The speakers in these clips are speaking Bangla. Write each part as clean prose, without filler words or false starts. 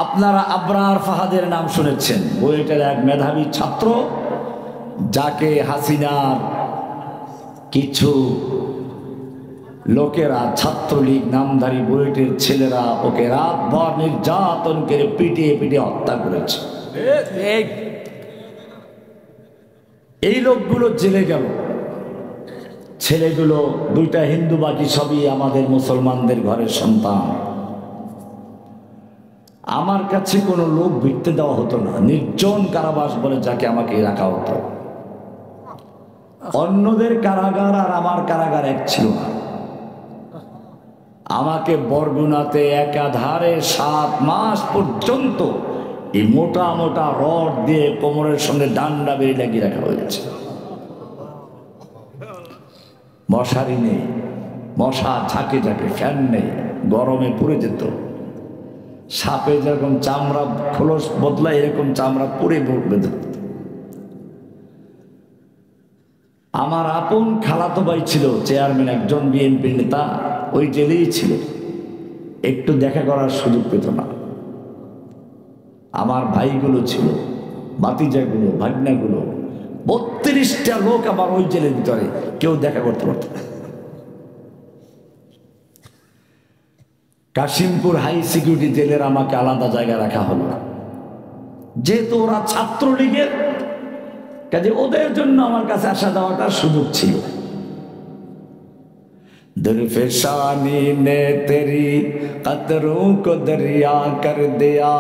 আপনারা আবরার ফাহাদের নাম শুনেছেন। বুয়েটের এক মেধাবী ছাত্র, যাকে হাসিনার কিছু লোকেরা, ছাত্রলীগ নামধারী বুয়েটের ছেলেরা ওকে রাতভর নির্যাতন করে পিটিয়ে পিটিয়ে হত্যা করেছে। এই লোকগুলো জেলে গেল। ছেলেগুলো দুইটা হিন্দু, বাকি সবই আমাদের মুসলমানদের ঘরের সন্তান। আমার কাছে কোনো লোক ভিড়তে দেওয়া হতো না, নির্জন কারাবাস বলে যাকে আমাকে রাখা হতো। অন্যদের কারাগার আর আমার কারাগার এক ছিল না। আমাকে বরগুনাতে একাধারে 7 মাস পর্যন্ত এই মোটা মোটা রড দিয়ে কোমরের সঙ্গে ডান্ডা বেরিয়ে লাগিয়ে রাখা হয়েছে। মশারি নেই, মশা ঝাঁকে ঝাঁকে, ফ্যান নেই, গরমে পুড়ে যেত। সাপে যেরকম চামড়া খোলস বদলায়, এরকম চামড়া পুড়ে বেঁধে। আমার আপন খালাতো ভাই ছিল চেয়ারম্যান, একজন বিএনপি নেতা, ওই জেলেই ছিল। একটু দেখা করার সুযোগ পেত না। আমার ভাইগুলো ছিল, ভাতিজাগুলো, ভাগনাগুলো, 32টা লোক আমার ওই জেলের ভিতরে, কেউ দেখা করতে পারত না। কাশিমপুর হাই সিকিউরিটি জেলের আমাকে আলাদা জায়গায় রাখা হলো, যেহেতু ওরা ছাত্রলীগের, কাজে ওদের জন্য আমার কাছে আসা যাওয়াটার সুযোগ ছিল। दिलफशानी ने तेरी कतरों को दरिया कर दिया,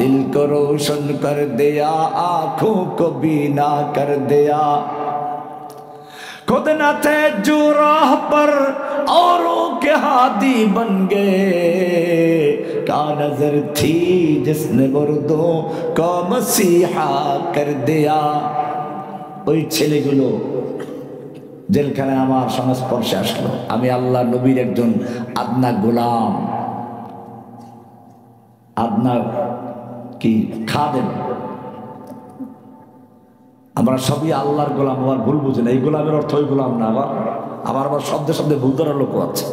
दिल को रोशन कर दिया, आंखों को बीना कर दिया। खुद न थे जो राह पर औरों के हादी बन गए, क्या नजर थी जिसने मुर्दों को मसीहा कर दिया। ওই ছেলেগুলো জেলখানায় আমার সংস্পর্শে আসলো। আমি আল্লাহ নবীর একজন আদনা গোলাম, আদনা কি খাদেম। আমরা সবই আল্লাহর গোলাম। আবার ভুল বুঝি না, এই গোলামের অর্থ ওই গোলাম না। আবার শব্দে শব্দে ভুল ধরার লোক আছে।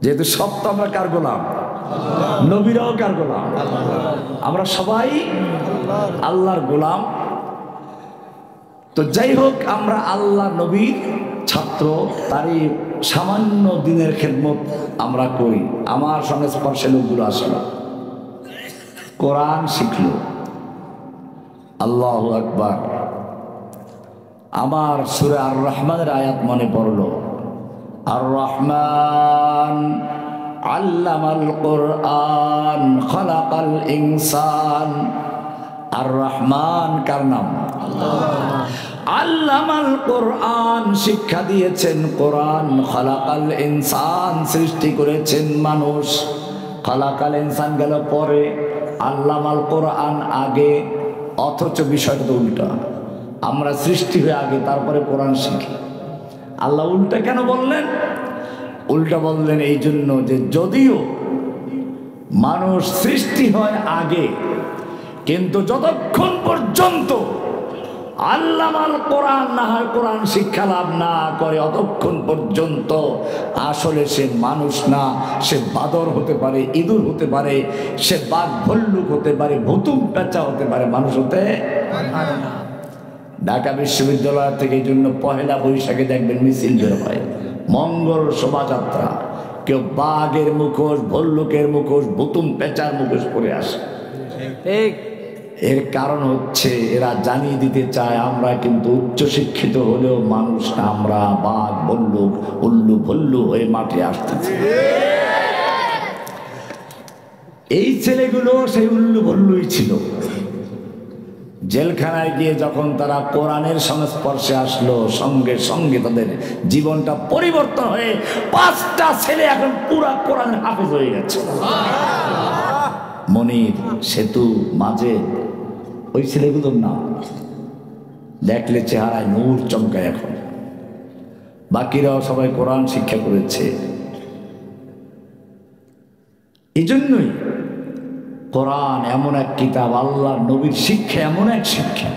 যেহেতু সব তো আমরা কার গোলাম? নবীরাও কার গোলাম? আমরা সবাই আল্লাহর গোলাম। তো যাই হোক, আমরা আল্লাহ নবীর ছাত্র, তারই সামান্য দিনের খেদমত আমরা করি। আমার সংস্পর্শে লোকগুলো আসলো, কোরআন শিখলো। আল্লাহু আকবার। আমার সূরা আর রহমানের আয়াত মনে পড়লো। আর রহমান আল্লামাল কোরআন খালাকাল ইনসান। আর রহমান কার নাম? আল্লামাল কোরআন, শিক্ষা দিয়েছেন কোরআন। খালাকাল ইনসান, সৃষ্টি করেছেন মানুষ। খালাকাল ইনসান গেল পরে, আল্লামাল কোরআন আগে, অথচ বিষয়টা তো উল্টা। আমরা সৃষ্টি হয়ে আগে, তারপরে কোরআন শিখি। আল্লাহ উল্টা কেন বললেন? উল্টা বললেন এই জন্য যে যদিও মানুষ সৃষ্টি হয় আগে, কিন্তু যতক্ষণ পর্যন্ত আল্লামাল কোরআন না হয়, কোরআন শিক্ষা লাভ না করে, অতক্ষণ পর্যন্ত আসলে সে মানুষ না। সে বাদর হতে পারে, ইঁদুর হতে পারে, সে বাঘ ভল্লুক হতে পারে, ভুতুম পেঁচা হতে পারে, মানুষ হতে পারে না। ঢাকা বিশ্ববিদ্যালয় থেকে এই জন্য পহেলা বৈশাখে দেখবেন মিছিল বের হয়, মঙ্গল শোভাযাত্রা। কেউ বাঘের মুখোশ, ভল্লুকের মুখোশ, ভুতুম পেঁচার মুখোশ পরে আসে। এর কারণ হচ্ছে এরা জানিয়ে দিতে চায় আমরা কিন্তু উচ্চশিক্ষিত হলেও মানুষ না, আমরা বাঘ ভল্লুক উল্লু ভল্লু হয়ে মাঠে আসতেছি। এই ছেলেগুলো সেই উল্লু ভল্লুই ছিল। জেলখানায় গিয়ে যখন তারা কোরআনের সংস্পর্শে আসলো, সঙ্গে সঙ্গে তাদের জীবনটা পরিবর্তন হয়ে 5টা ছেলে এখন পুরা কোরআনের হাফেজ হয়ে গেছে। মনির, সেতু, মাঝে, ওই ছেলেগুলোর নাম দেখলে চেহারায় নূর চমকায় এখন। বাকিরাও সবাই কোরআন শিক্ষা করেছে। এই জন্যই কোরআন এমন এক কিতাব, আল্লাহ নবীর শিক্ষা এমন এক শিক্ষা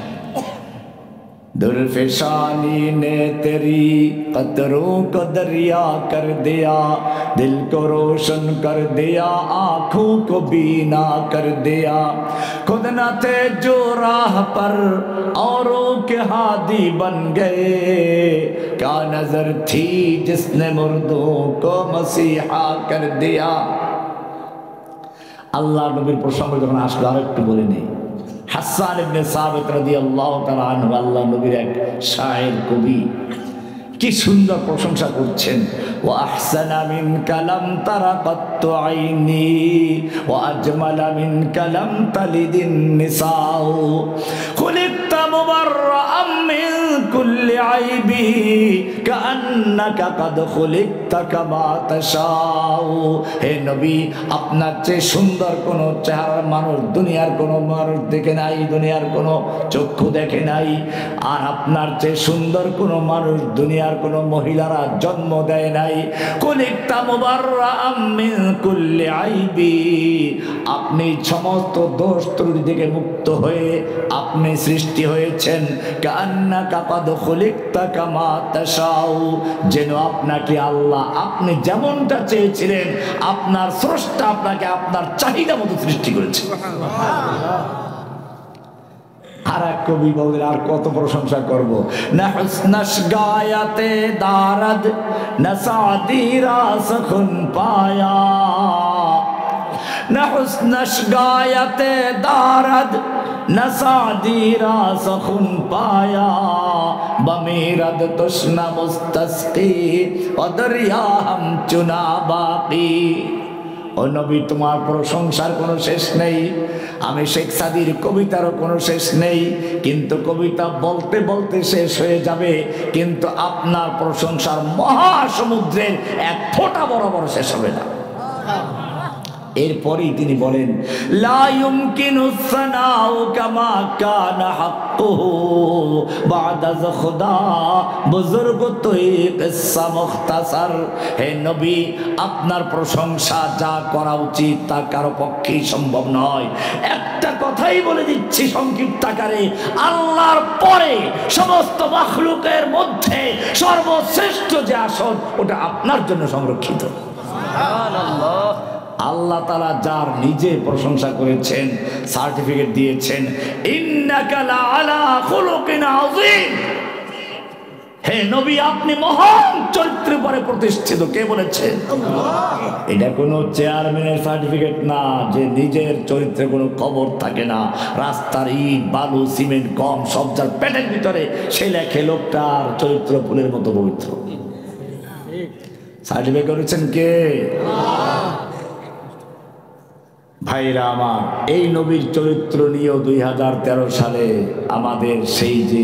दुर्फिशानी ने तेरी कतरों को दरिया कर दिया, दिल को रोशन कर दिया, आँखों को बीना कर दिया। खुद न थे जो राह पर औरों के हादी बन गए, क्या नजर थी जिसने मुर्दों को मसीहा कर दिया। আল্লাহ নবীর প্রসঙ্গ যখন আসলো আরেকটু বলে নেই। হাসান ইবনে সাবিত রাদিয়াল্লাহু তাআলা আনহু আল্লাহ নবীর এক শায়ের কবি, কি সুন্দর প্রশংসা করছেন। ওয়া আহসানা মিন কালাম তারা কাত্তু আইনি ওয়া আজমালা মিন কালাম তালিদিন নিসাউ, খুলিকতা মুবাররাআম মিন কুল্লি আইবি কাআন্নাকা কাদ খুলিকতা কামা তাশাউ। হে নবী, আপনার চেয়ে সুন্দর কোন চেহারার মানুষ দুনিয়ার কোন মানুষ দেখে নাই, দুনিয়ার কোন চক্ষু দেখে নাই। আর আপনার চেয়ে সুন্দর কোন মানুষ দুনিয়ার কোন মহিলারা জন্ম দেয় নাই। কুলিকতা মুবাররাআম মিন কুল্লি আইবি, আপনি সমস্ত দোষ ত্রুটি থেকে মুক্ত হয়ে আপনি সৃষ্টি হয়েছেন। কাআন্নাকা কাদ খুলিকতা কামা তাশাউ, যেন আপনাকে আল্লাহ আপনি যেমনটা চেয়েছিলেন আপনার স্রষ্টা আপনাকে আপনার চাহিদা মতো সৃষ্টি করেছে। আর এক কবি বলেন, আর কত প্রশংসা করব। না হুসনশ গায়াতে দারদ না সাদি রাস খুন পায়া, না হুসনশ গায়াতে দারদ না সাদি রাস খুন পায়া, বমিরদ তুশনা মুস্তাসকি ও দরিয়া হাম চুনা বাকি। ও নবী, তোমার প্রশংসার কোনো শেষ নেই। আমি শেখ সাদির কবিতারও কোনো শেষ নেই, কিন্তু কবিতা বলতে বলতে শেষ হয়ে যাবে, কিন্তু আপনার প্রশংসার মহাসমুদ্রের এক ফোঁটা বরাবর শেষ হবে না। এরপরেই তিনি বলেন, লা ইউমকিনুস সানাউ কামা কানা হাক্কুহু বাদা খুদা বুজুর্গ তুই কিসসা মুখতাসার। হে নবী, আপনার প্রশংসা যা করা উচিত তা কারো পক্ষেই সম্ভব নয়। একটা কথাই বলে দিচ্ছি সংক্ষিপ্ত আকারে, আল্লাহর পরে সমস্ত মাখলুকের মধ্যে সর্বশ্রেষ্ঠ যে আসন ওটা আপনার জন্য সংরক্ষিত। সুবহানাল্লাহ। আল্লাহ তাআলা যার নিজে প্রশংসা করেছেন, সার্টিফিকেট দিয়েছেন, ইন্নাকা লাআলা খুলুকিন আযীম। হে নবী, আপনি মহান চরিত্রের পরে প্রতিষ্ঠিত। কে বলেছেন? আল্লাহ। এটা কোনো চেয়ারম্যানের সার্টিফিকেট না যে নিজের চরিত্রে কোনো খবর থাকে না। রাস্তার ইট বালু সিমেন্ট গম সব যার পেটের ভিতরে, সে লেখে লোকটার চরিত্র ফুলের মতো পবিত্র। সার্টিফিকেট করেছেন কে? আল্লাহ। ভাইরা আমার, এই নবীর চরিত্র নিয়েও 2013 সালে আমাদের সেই যে